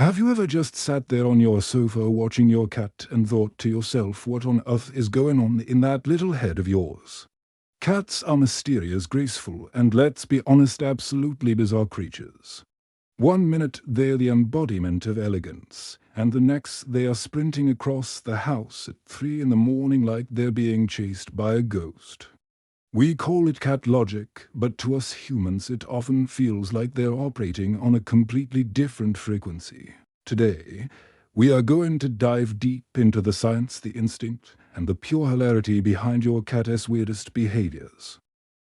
Have you ever just sat there on your sofa watching your cat and thought to yourself, what on earth is going on in that little head of yours? Cats are mysterious, graceful, and let's be honest, absolutely bizarre creatures. One minute they're the embodiment of elegance, and the next they are sprinting across the house at 3 in the morning like they're being chased by a ghost. We call it cat logic, but to us humans it often feels like they're operating on a completely different frequency. Today, we are going to dive deep into the science, the instinct, and the pure hilarity behind your cat's weirdest behaviors.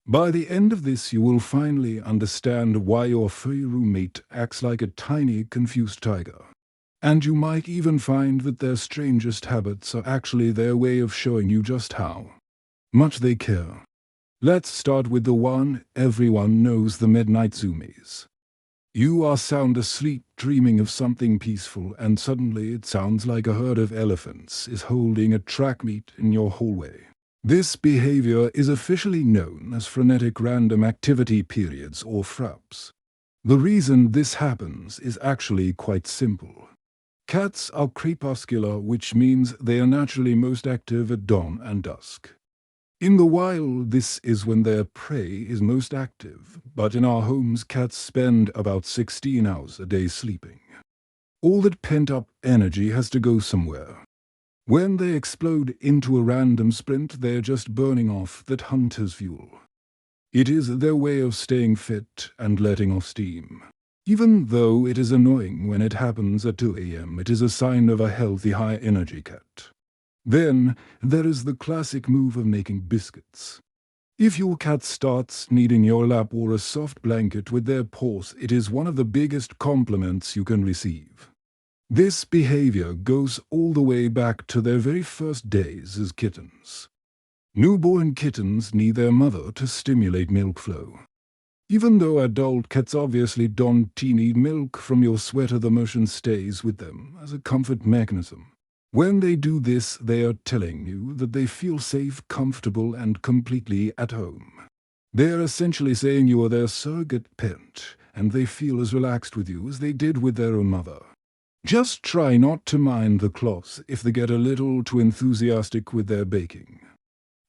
By the end of this, you will finally understand why your furry roommate acts like a tiny, confused tiger. And you might even find that their strangest habits are actually their way of showing you just how much they care. Let's start with the one everyone knows, the midnight zoomies. You are sound asleep, dreaming of something peaceful, and suddenly it sounds like a herd of elephants is holding a track meet in your hallway. This behavior is officially known as frenetic random activity periods, or FRAPs. The reason this happens is actually quite simple. Cats are crepuscular, which means they are naturally most active at dawn and dusk. In the wild, this is when their prey is most active, but in our homes cats spend about 16 hours a day sleeping. All that pent-up energy has to go somewhere. When they explode into a random sprint, they're just burning off that hunter's fuel. It is their way of staying fit and letting off steam. Even though it is annoying when it happens at 2 a.m., it is a sign of a healthy, high-energy cat. Then, there is the classic move of making biscuits. If your cat starts needing your lap or a soft blanket with their paws, it is one of the biggest compliments you can receive. This behavior goes all the way back to their very first days as kittens. Newborn kittens need their mother to stimulate milk flow. Even though adult cats obviously don't need milk from your sweater, the motion stays with them as a comfort mechanism. When they do this, they are telling you that they feel safe, comfortable, and completely at home. They are essentially saying you are their surrogate pet, and they feel as relaxed with you as they did with their own mother. Just try not to mind the cloths if they get a little too enthusiastic with their baking.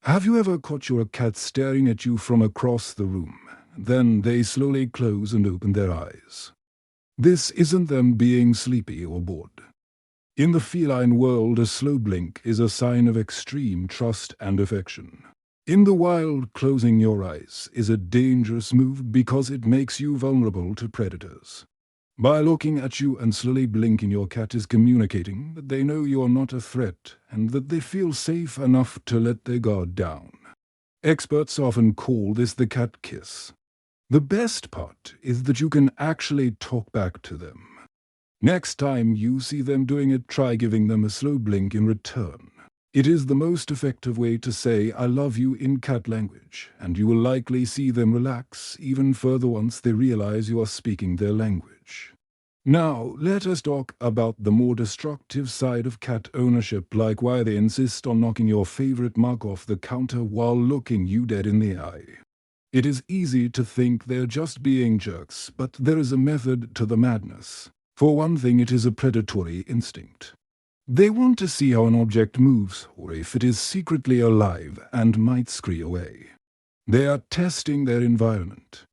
Have you ever caught your cat staring at you from across the room? Then they slowly close and open their eyes. This isn't them being sleepy or bored. In the feline world, a slow blink is a sign of extreme trust and affection. In the wild, closing your eyes is a dangerous move because it makes you vulnerable to predators. By looking at you and slowly blinking, your cat is communicating that they know you are not a threat and that they feel safe enough to let their guard down. Experts often call this the cat kiss. The best part is that you can actually talk back to them. Next time you see them doing it, try giving them a slow blink in return. It is the most effective way to say "I love you" in cat language, and you will likely see them relax even further once they realize you are speaking their language. Now, let us talk about the more destructive side of cat ownership, like why they insist on knocking your favorite mug off the counter while looking you dead in the eye. It is easy to think they're just being jerks, but there is a method to the madness. For one thing, it is a predatory instinct. They want to see how an object moves, or if it is secretly alive and might scurry away. They are testing their environment.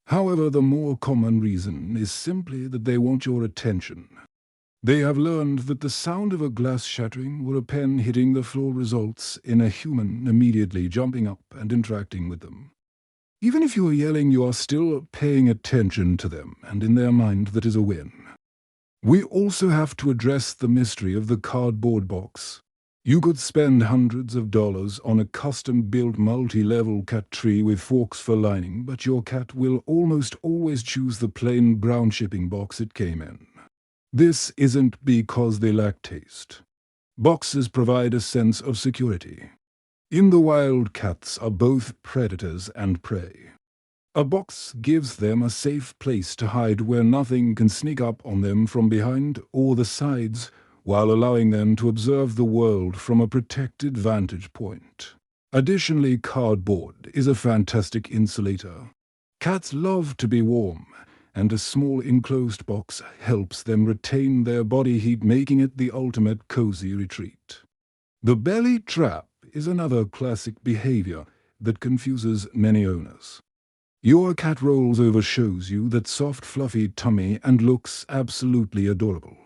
However, the more common reason is simply that they want your attention. They have learned that the sound of a glass shattering or a pen hitting the floor results in a human immediately jumping up and interacting with them. Even if you are yelling, you are still paying attention to them, and in their mind that is a win. We also have to address the mystery of the cardboard box. You could spend hundreds of dollars on a custom-built multi-level cat tree with forks for lining, but your cat will almost always choose the plain brown shipping box it came in. This isn't because they lack taste. Boxes provide a sense of security. In the wild, cats are both predators and prey. A box gives them a safe place to hide where nothing can sneak up on them from behind or the sides, while allowing them to observe the world from a protected vantage point. Additionally, cardboard is a fantastic insulator. Cats love to be warm, and a small enclosed box helps them retain their body heat, making it the ultimate cozy retreat. The belly trap is another classic behavior that confuses many owners. Your cat rolls over, shows you that soft fluffy tummy and looks absolutely adorable.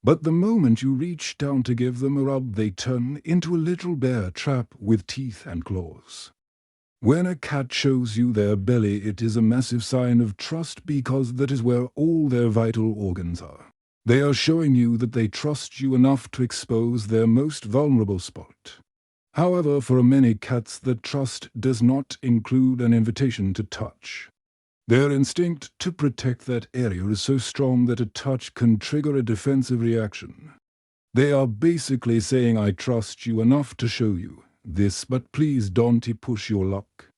But the moment you reach down to give them a rub, they turn into a little bear trap with teeth and claws. When a cat shows you their belly, it is a massive sign of trust, because that is where all their vital organs are. They are showing you that they trust you enough to expose their most vulnerable spot. However, for many cats, that trust does not include an invitation to touch. Their instinct to protect that area is so strong that a touch can trigger a defensive reaction. They are basically saying, "I trust you enough to show you this, but please don't push your luck."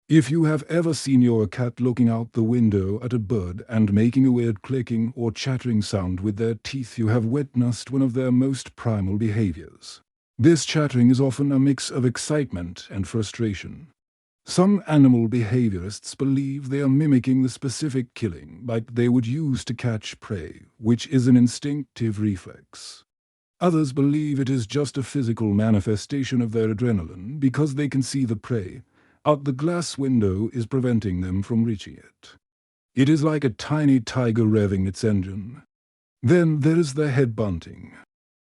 If you have ever seen your cat looking out the window at a bird and making a weird clicking or chattering sound with their teeth, you have witnessed one of their most primal behaviors. This chattering is often a mix of excitement and frustration. Some animal behaviorists believe they are mimicking the specific killing bite they would use to catch prey, which is an instinctive reflex. Others believe it is just a physical manifestation of their adrenaline, because they can see the prey out the glass window is preventing them from reaching it. It is like a tiny tiger revving its engine. Then there is the head bunting.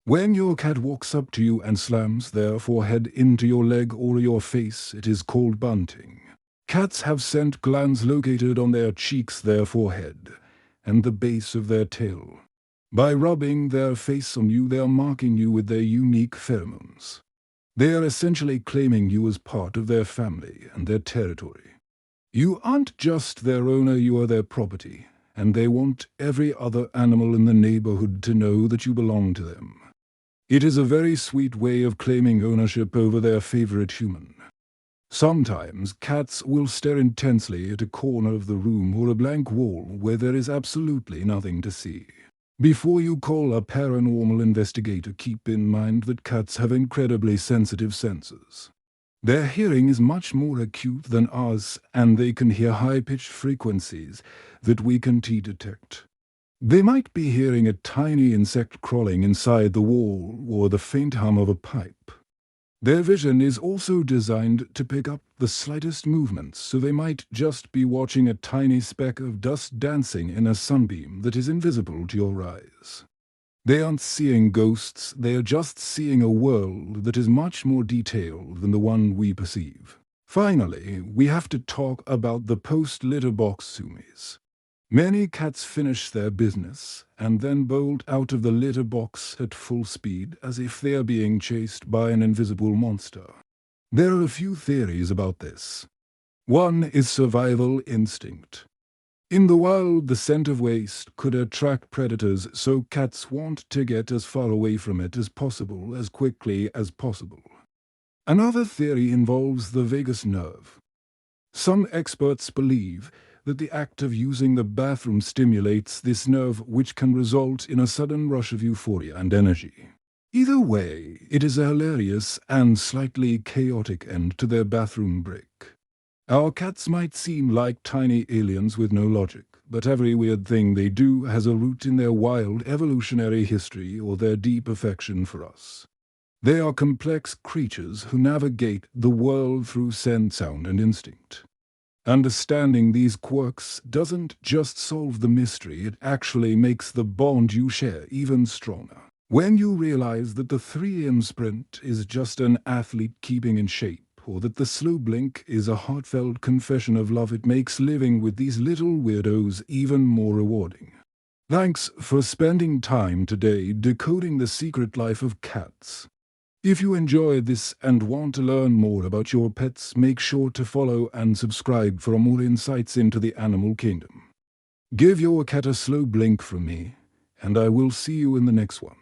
When your cat walks up to you and slams their forehead into your leg or your face, it is called bunting. Cats have scent glands located on their cheeks, their forehead, and the base of their tail. By rubbing their face on you, they are marking you with their unique pheromones. They are essentially claiming you as part of their family and their territory. You aren't just their owner, you are their property, and they want every other animal in the neighborhood to know that you belong to them. It is a very sweet way of claiming ownership over their favorite human. Sometimes cats will stare intensely at a corner of the room or a blank wall where there is absolutely nothing to see. Before you call a paranormal investigator, keep in mind that cats have incredibly sensitive senses. Their hearing is much more acute than ours, and they can hear high-pitched frequencies that we can detect. They might be hearing a tiny insect crawling inside the wall or the faint hum of a pipe. Their vision is also designed to pick up the slightest movements, so they might just be watching a tiny speck of dust dancing in a sunbeam that is invisible to your eyes. They aren't seeing ghosts, they are just seeing a world that is much more detailed than the one we perceive. Finally, we have to talk about the post-litter box zoomies. Many cats finish their business and then bolt out of the litter box at full speed, as if they are being chased by an invisible monster. There are a few theories about this. One is survival instinct. In the wild, the scent of waste could attract predators, so cats want to get as far away from it as possible, as quickly as possible. Another theory involves the vagus nerve. Some experts believe that the act of using the bathroom stimulates this nerve, which can result in a sudden rush of euphoria and energy. Either way, it is a hilarious and slightly chaotic end to their bathroom break. Our cats might seem like tiny aliens with no logic, but every weird thing they do has a root in their wild evolutionary history or their deep affection for us. They are complex creatures who navigate the world through scent, sound, and instinct. Understanding these quirks doesn't just solve the mystery, it actually makes the bond you share even stronger. When you realize that the 3 AM sprint is just an athlete keeping in shape, or that the slow blink is a heartfelt confession of love, it makes living with these little weirdos even more rewarding. Thanks for spending time today decoding the secret life of cats. If you enjoyed this and want to learn more about your pets, make sure to follow and subscribe for more insights into the animal kingdom. Give your cat a slow blink from me, and I will see you in the next one.